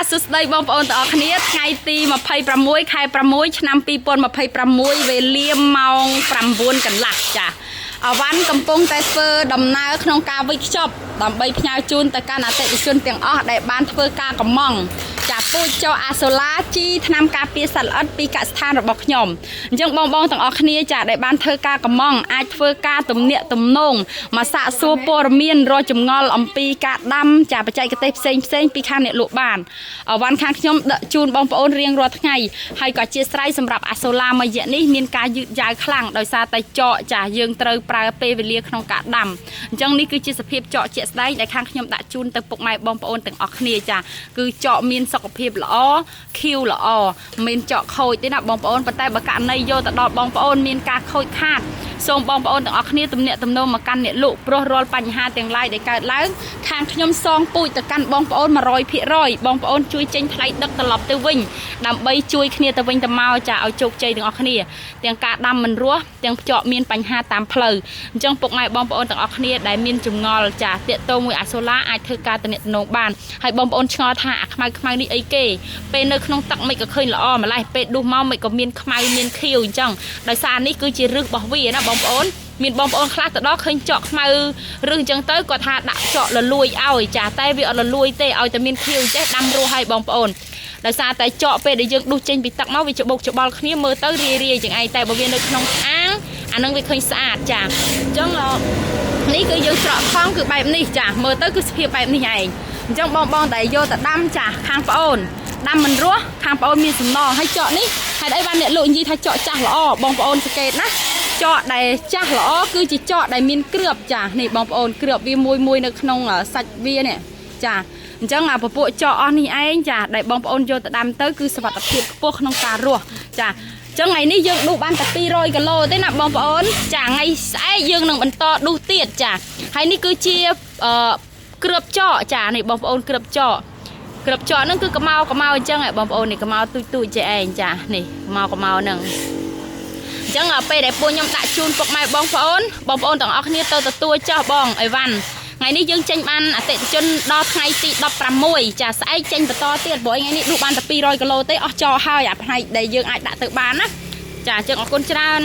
សុស្ដីបងប្អូនទាំងអស់គ្នាថ្ងៃទី26ខែ6ឆ្នាំ2026វេលាម៉ោង9កន្លះចាអាវ៉ាន់កំពុងតែធ្វើដំណើរក្នុងការវិខ្ចប់ដើម្បីផ្ញើជូនទៅកាន់អតិថិជនទាំងអស់ដែលបានធ្វើការកម្មង់ចាពូជចោអាសូឡាជីថ្នាំការពារសត្វល្អិតពីកសិដ្ឋានរបស់ខ្ញុំអញ្ចឹងបងទាំងអស់គ្នាចាដែលបានធ្វើការកម្មង់អាចធ្វើការទំនាក់ទំនងមកសាកសួរព័ត៌មានរកចម្ងល់អំពីការដាំចាបច្ចេកទេសផ្សេងពីខាងអ្នកលក់បានអាវ៉ាន់ខាងខ្ញុំដឹកជូនបងប្អូនរៀងរាល់ថ្ងៃហើយក៏អធិស្ឋានសម្រាប់អាសូឡាមួយរយៈនេះមានការយឺតយ៉ាវខ្លាំងដោយសារតែចកចាយើងត្រូវប្រើពេលវេលាក្នុងការដាំអញ្ចឹងនេះគឺជាសភាពចកជាក់ស្ដែងដែលខាងខ្ញុំដាក់ជូនទៅពុកម៉ែបងប្អូនទាំងអស់គ្នាចាគឺចកមានសុខភាពល្អខៀវល្អមិនចកខូចទេណាបងប្អូនប៉ុន្តែបើករណីយកទៅដល់បងប្អូនមានការខូចខាតសូមបងប្អូនទាំងអស់គ្នាទំនាក់ទំនងមកកាន់អ្នកលក់ព្រោះរាល់បញ្ហាទាំងឡាយដែលកើតឡើងខាងខ្ញុំសងពូជទៅកាន់បងប្អូន 100% បងប្អូនជួយចេញថ្លៃដឹកត្រឡប់ទៅវិញដើម្បីជួយគ្នាទៅវិញទៅមកចាឲ្យជោគជ័យទាំងអស់គ្នាទាំងការដាំមិនរស់ទាំងភ្ជាប់មានបញ្ហាតាមផ្លូវអញ្ចឹងពុកម៉ែបងប្អូនទាំងអស់គ្នាដែលមានចម្ងល់ចាតាក់ទងមួយអាសូឡាអាចធ្វើការទំនាក់ទំនងបានហើយបងប្អូនឆ្ងល់ថាអាខ្មៅនេះអីគេពេលនៅក្នុងទឹកមិនក៏ឃើញល្អម្ល៉េះពេលដុះមកមិនក៏មានខ្មៅមានខៀវអញ្ចឹងដោយសារនេះគឺជាឫសរបស់វាណាបងប្អូនមានបងប្អូនខ្លះទៅដល់ឃើញចកខ្មៅឬអញ្ចឹងទៅគាត់ថាដាក់ចកលលួយឲ្យចាតែវាអត់លលួយទេឲ្យតែមានខៀវចេះដាំរស់ឲ្យបងប្អូនដោយសារតែចកពេលដែលយើងដុសចេញពីទឹកមកវាច្បុកច្បល់គ្នាមើលទៅរាយចឹងឯងតែបើវានៅក្នុងអាងអានឹងវាឃើញស្អាតចាអញ្ចឹងនេះគឺយើងច្រកខំគឺបែបនេះចាមើលទៅគឺសភាពបែបនេះឯងអញ្ចឹងបងដែលយកទៅដាំចាខាងប្អូនដាំមិនរស់ខាងប្អូនមានសំណល់ហើយចកនេះហេតុអីបានអ្នកលក់និយាយថាចកចាស់ល្អបងប្អូនសង្កេតណាចកដែលចាស់ល្អគឺជាចកដែលមានគ្រាប់ចានេះបងប្អូនគ្រាប់វាមួយនៅក្នុងសាច់វានេះចាអញ្ចឹងពពួកចកអស់នេះឯងចាដែលបងប្អូនយកទៅដាំទៅគឺសុវត្ថិភាពខ្ពស់ក្នុងការរស់ចាអញ្ចឹងថ្ងៃនេះយើងដុះបានតែ200គីឡូទេណាបងប្អូនចាថ្ងៃស្អែកយើងនឹងបន្តដុះទៀតចាហើយនេះគឺជាគ្រាប់ចកចានេះបងប្អូនគ្រាប់ចកហ្នឹងគឺកម្ៅអញ្ចឹងបងប្អូននេះកម្ៅទូចចេះឯងចានេះកម្ៅហ្នឹងអញ្ចឹងពេលដែលពួកខ្ញុំដាក់ជូនពុកម៉ែបងប្អូនទាំងអស់គ្នាទៅទទួលចោះបងអីវ៉ាន់ថ្ងៃនេះយើងចេញបានអតិថិជនដល់ថ្ងៃទី16ចាស្អែកចេញបន្តទៀតព្រោះថ្ងៃនេះដុះបានតែ200គីឡូទេអស់ចោលហើយអាផ្នែកដែលយើងអាចដាក់ទៅបានណាចាអញ្ចឹងអរគុណច្រើន